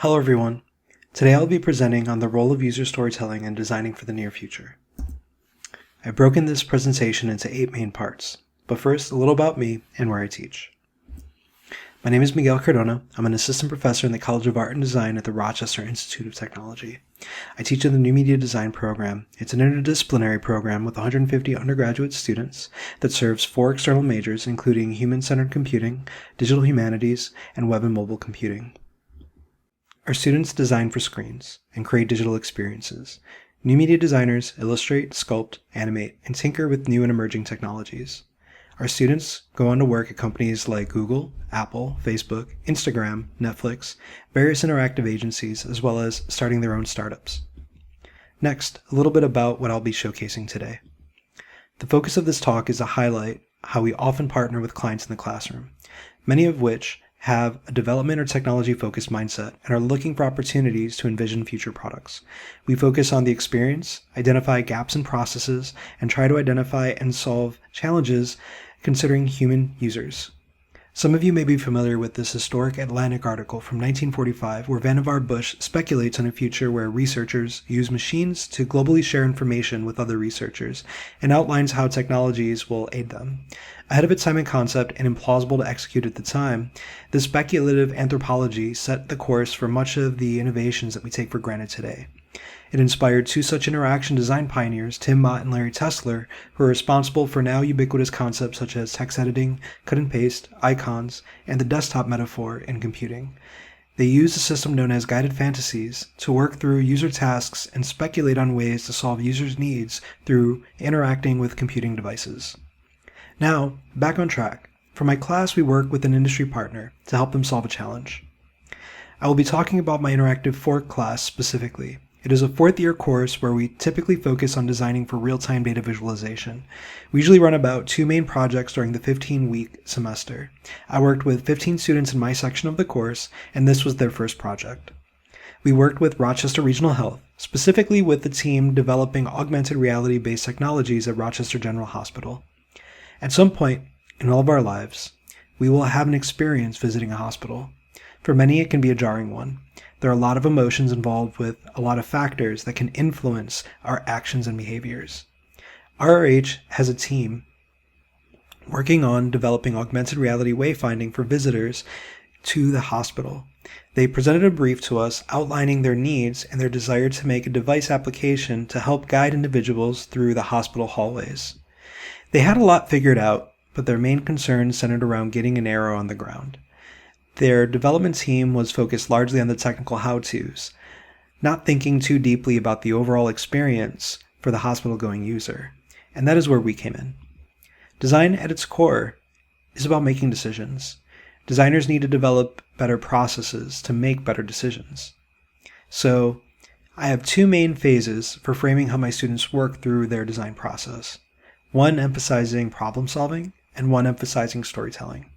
Hello everyone. Today I'll be presenting on the role of user storytelling and designing for the near future. I've broken this presentation into 8 main parts, but first a little about me and where I teach. My name is Miguel Cardona. I'm an assistant professor in the College of Art and Design at the Rochester Institute of Technology. I teach in the New Media Design program. It's an interdisciplinary program with 150 undergraduate students that serves 4 external majors, including human-centered computing, digital humanities, and web and mobile computing. Our students design for screens and create digital experiences. New media designers illustrate, sculpt, animate, and tinker with new and emerging technologies. Our students go on to work at companies like Google, Apple, Facebook, Instagram, Netflix, various interactive agencies, as well as starting their own startups. Next, a little bit about what I'll be showcasing today. The focus of this talk is to highlight how we often partner with clients in the classroom, many of which have a development or technology-focused mindset and are looking for opportunities to envision future products. We focus on the experience, identify gaps in processes, and try to identify and solve challenges considering human users. Some of you may be familiar with this historic Atlantic article from 1945 where Vannevar Bush speculates on a future where researchers use machines to globally share information with other researchers and outlines how technologies will aid them. Ahead of its time in concept and implausible to execute at the time, the speculative anthropology set the course for much of the innovations that we take for granted today. It inspired 2 such interaction design pioneers, Tim Mott and Larry Tesler, who are responsible for now ubiquitous concepts such as text editing, cut and paste, icons, and the desktop metaphor in computing. They used a system known as guided fantasies to work through user tasks and speculate on ways to solve users' needs through interacting with computing devices. Now, back on track. For my class, we work with an industry partner to help them solve a challenge. I will be talking about my Interactive 4 class specifically. It is a 4th-year course where we typically focus on designing for real-time data visualization. We usually run about 2 main projects during the 15-week semester. I worked with 15 students in my section of the course, and this was their first project. We worked with Rochester Regional Health, specifically with the team developing augmented reality-based technologies at Rochester General Hospital. At some point in all of our lives, we will have an experience visiting a hospital. For many, it can be a jarring one. There are a lot of emotions involved with a lot of factors that can influence our actions and behaviors. RRH has a team working on developing augmented reality wayfinding for visitors to the hospital. They presented a brief to us outlining their needs and their desire to make a device application to help guide individuals through the hospital hallways. They had a lot figured out, but their main concern centered around getting an arrow on the ground. Their development team was focused largely on the technical how-tos, not thinking too deeply about the overall experience for the hospital-going user, and that is where we came in. Design at its core is about making decisions. Designers need to develop better processes to make better decisions. So, I have 2 main phases for framing how my students work through their design process. One emphasizing problem solving, and one emphasizing storytelling.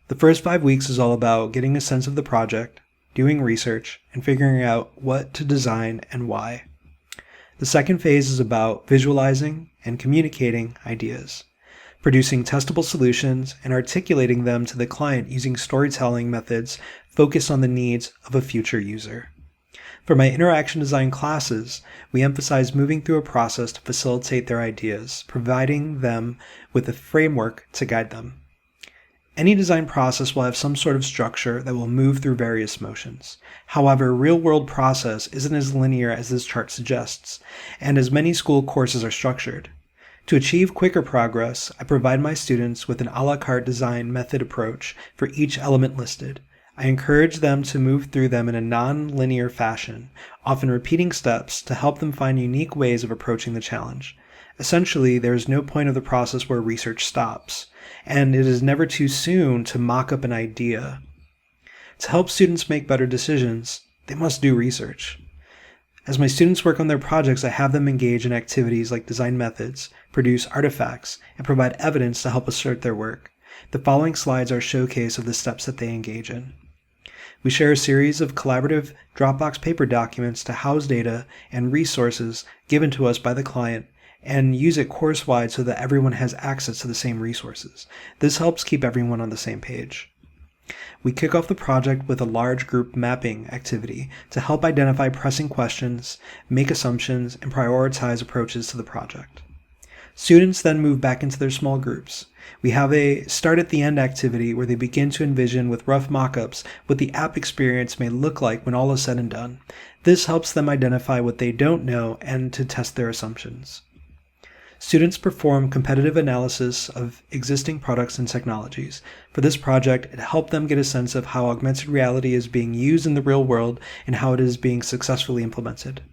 The first 5 weeks is all about getting a sense of the project, doing research, and figuring out what to design and why. The second phase is about visualizing and communicating ideas, producing testable solutions, and articulating them to the client using storytelling methods focused on the needs of a future user. For my interaction design classes, we emphasize moving through a process to facilitate their ideas, providing them with a framework to guide them. Any design process will have some sort of structure that will move through various motions. However, a real-world process isn't as linear as this chart suggests, and as many school courses are structured. To achieve quicker progress, I provide my students with an a la carte design method approach for each element listed. I encourage them to move through them in a non-linear fashion, often repeating steps to help them find unique ways of approaching the challenge. Essentially, there is no point of the process where research stops, and it is never too soon to mock up an idea. To help students make better decisions, they must do research. As my students work on their projects, I have them engage in activities like design methods, produce artifacts, and provide evidence to help assert their work. The following slides are a showcase of the steps that they engage in. We share a series of collaborative Dropbox paper documents to house data and resources given to us by the client and use it course-wide so that everyone has access to the same resources. This helps keep everyone on the same page. We kick off the project with a large group mapping activity to help identify pressing questions, make assumptions, and prioritize approaches to the project. Students then move back into their small groups. We have a start at the end activity where they begin to envision with rough mock-ups what the app experience may look like when all is said and done. This helps them identify what they don't know and to test their assumptions. Students perform competitive analysis of existing products and technologies. For this project, it helped them get a sense of how augmented reality is being used in the real world and how it is being successfully implemented.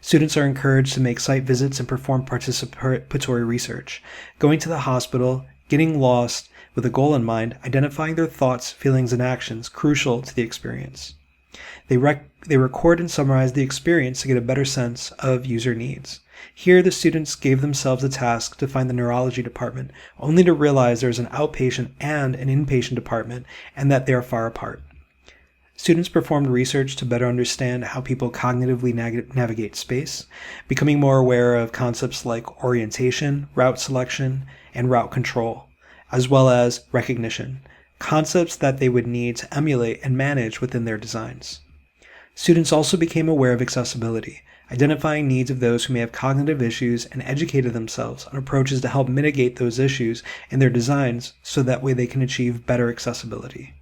Students are encouraged to make site visits and perform participatory research, going to the hospital, getting lost with a goal in mind, identifying their thoughts, feelings, and actions crucial to the experience. They record and summarize the experience to get a better sense of user needs. Here, the students gave themselves a task to find the neurology department, only to realize there is an outpatient and an inpatient department and that they are far apart. Students performed research to better understand how people cognitively navigate space, becoming more aware of concepts like orientation, route selection, and route control, as well as recognition, concepts that they would need to emulate and manage within their designs. Students also became aware of accessibility, identifying needs of those who may have cognitive issues and educated themselves on approaches to help mitigate those issues in their designs so that way they can achieve better accessibility.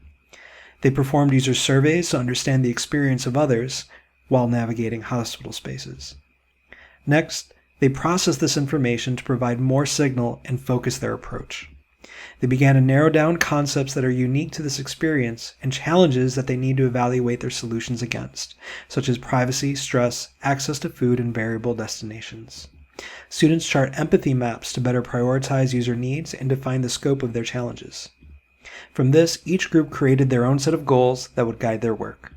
They performed user surveys to understand the experience of others while navigating hospital spaces. Next, they processed this information to provide more signal and focus their approach. They began to narrow down concepts that are unique to this experience and challenges that they need to evaluate their solutions against, such as privacy, stress, access to food, and variable destinations. Students chart empathy maps to better prioritize user needs and define the scope of their challenges. From this, each group created their own set of goals that would guide their work.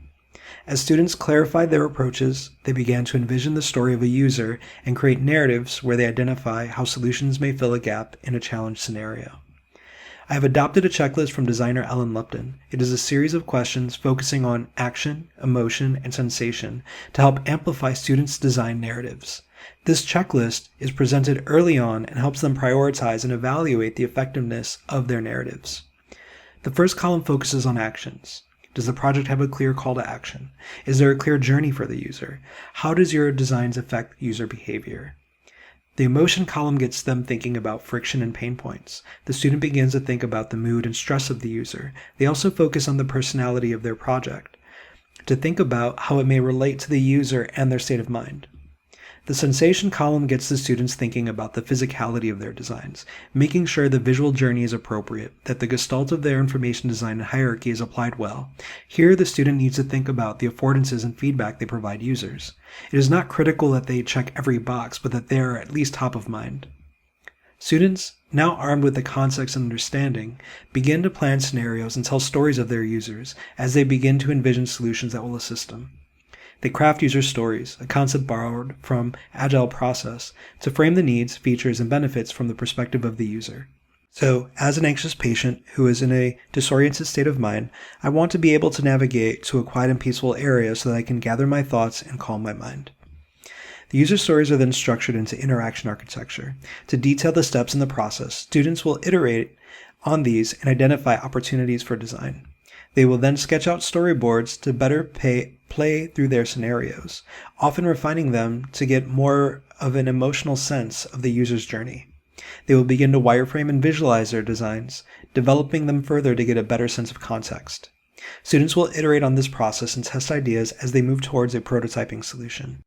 As students clarified their approaches, they began to envision the story of a user and create narratives where they identify how solutions may fill a gap in a challenge scenario. I have adopted a checklist from designer Ellen Lupton. It is a series of questions focusing on action, emotion, and sensation to help amplify students' design narratives. This checklist is presented early on and helps them prioritize and evaluate the effectiveness of their narratives. The first column focuses on actions. Does the project have a clear call to action? Is there a clear journey for the user? How does your designs affect user behavior? The emotion column gets them thinking about friction and pain points. The student begins to think about the mood and stress of the user. They also focus on the personality of their project, to think about how it may relate to the user and their state of mind. The sensation column gets the students thinking about the physicality of their designs, making sure the visual journey is appropriate, that the gestalt of their information design and hierarchy is applied well. Here, the student needs to think about the affordances and feedback they provide users. It is not critical that they check every box, but that they are at least top of mind. Students, now armed with the context and understanding, begin to plan scenarios and tell stories of their users as they begin to envision solutions that will assist them. They craft user stories, a concept borrowed from Agile process, to frame the needs, features, and benefits from the perspective of the user. So, as an anxious patient who is in a disoriented state of mind, I want to be able to navigate to a quiet and peaceful area so that I can gather my thoughts and calm my mind. The user stories are then structured into interaction architecture. To detail the steps in the process, students will iterate on these and identify opportunities for design. They will then sketch out storyboards to better play through their scenarios, often refining them to get more of an emotional sense of the user's journey. They will begin to wireframe and visualize their designs, developing them further to get a better sense of context. Students will iterate on this process and test ideas as they move towards a prototyping solution.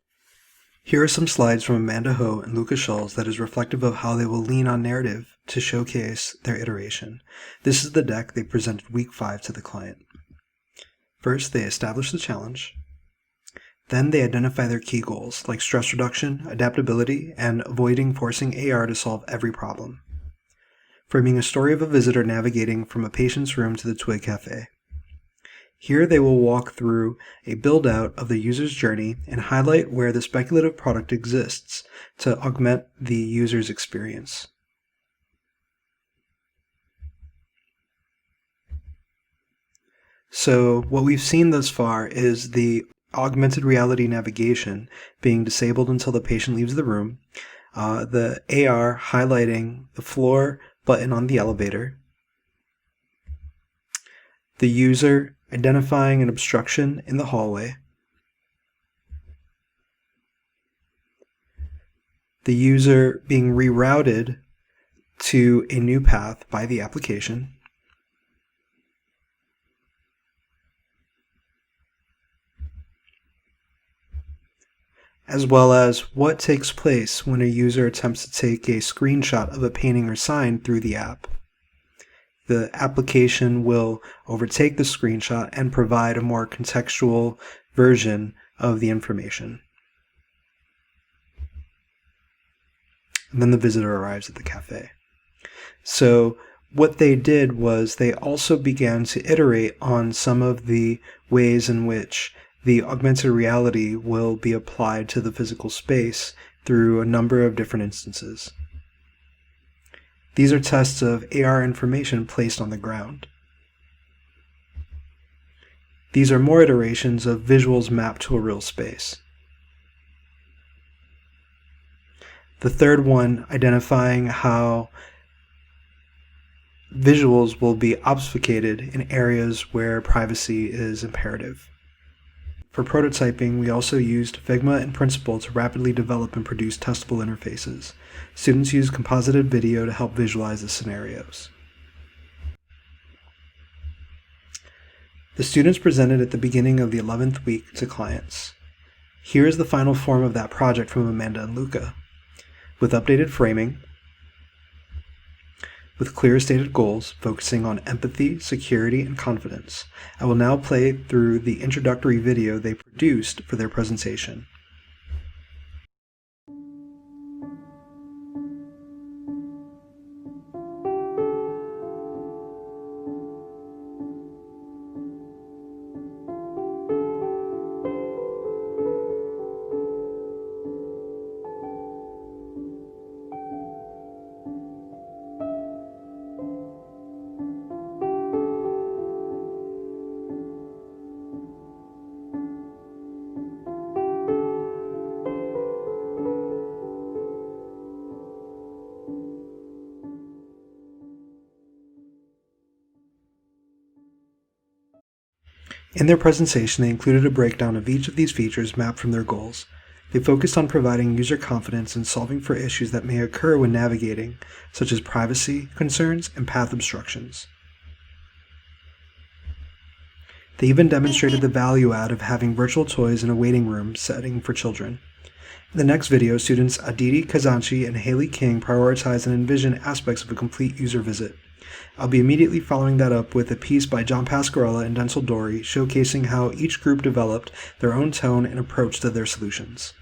Here are some slides from Amanda Ho and Lucas Schulz that is reflective of how they will lean on narrative to showcase their iteration. This is the deck they presented week 5 to the client. First, they establish the challenge. Then they identify their key goals, like stress reduction, adaptability, and avoiding forcing AR to solve every problem. Framing a story of a visitor navigating from a patient's room to the Twig Cafe. Here they will walk through a build-out of the user's journey and highlight where the speculative product exists to augment the user's experience. So what we've seen thus far is the augmented reality navigation being disabled until the patient leaves the room, the AR highlighting the floor button on the elevator, the user identifying an obstruction in the hallway, the user being rerouted to a new path by the application, as well as what takes place when a user attempts to take a screenshot of a painting or sign through the app. The application will overtake the screenshot and provide a more contextual version of the information. And then the visitor arrives at the cafe. So what they did was they also began to iterate on some of the ways in which the augmented reality will be applied to the physical space through a number of different instances. These are tests of AR information placed on the ground. These are more iterations of visuals mapped to a real space. The third one identifying how visuals will be obfuscated in areas where privacy is imperative. For prototyping, we also used Figma and Principle to rapidly develop and produce testable interfaces. Students used composited video to help visualize the scenarios. The students presented at the beginning of the 11th week to clients. Here is the final form of that project from Amanda and Luca. With updated framing, with clear stated goals, focusing on empathy, security, and confidence. I will now play through the introductory video they produced for their presentation. In their presentation, they included a breakdown of each of these features mapped from their goals. They focused on providing user confidence and solving for issues that may occur when navigating, such as privacy concerns and path obstructions. They even demonstrated the value add of having virtual toys in a waiting room setting for children. In the next video, students Aditi Kazanchi and Haley King prioritize and envision aspects of a complete user visit. I'll be immediately following that up with a piece by John Pasquarella and Denzel Dory showcasing how each group developed their own tone and approach to their solutions.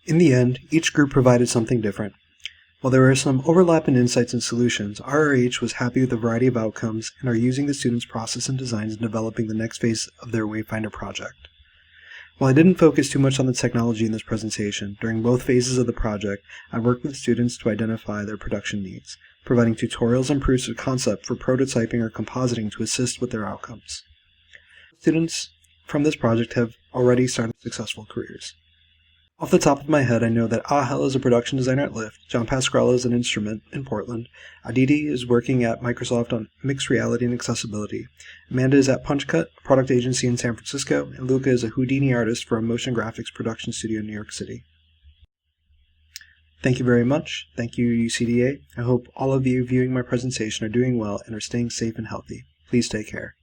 In the end, each group provided something different. While there were some overlap in insights and solutions, RRH was happy with the variety of outcomes and are using the students' process and designs in developing the next phase of their Wayfinder project. While I didn't focus too much on the technology in this presentation, during both phases of the project, I worked with students to identify their production needs, providing tutorials and proofs of concept for prototyping or compositing to assist with their outcomes. Students from this project have already started successful careers. Off the top of my head, I know that Ahel is a production designer at Lyft, John Pasquarella is an instrument in Portland, Aditi is working at Microsoft on mixed reality and accessibility, Amanda is at Punchcut, a product agency in San Francisco, and Luca is a Houdini artist for a motion graphics production studio in New York City. Thank you very much. Thank you, UCDA. I hope all of you viewing my presentation are doing well and are staying safe and healthy. Please take care.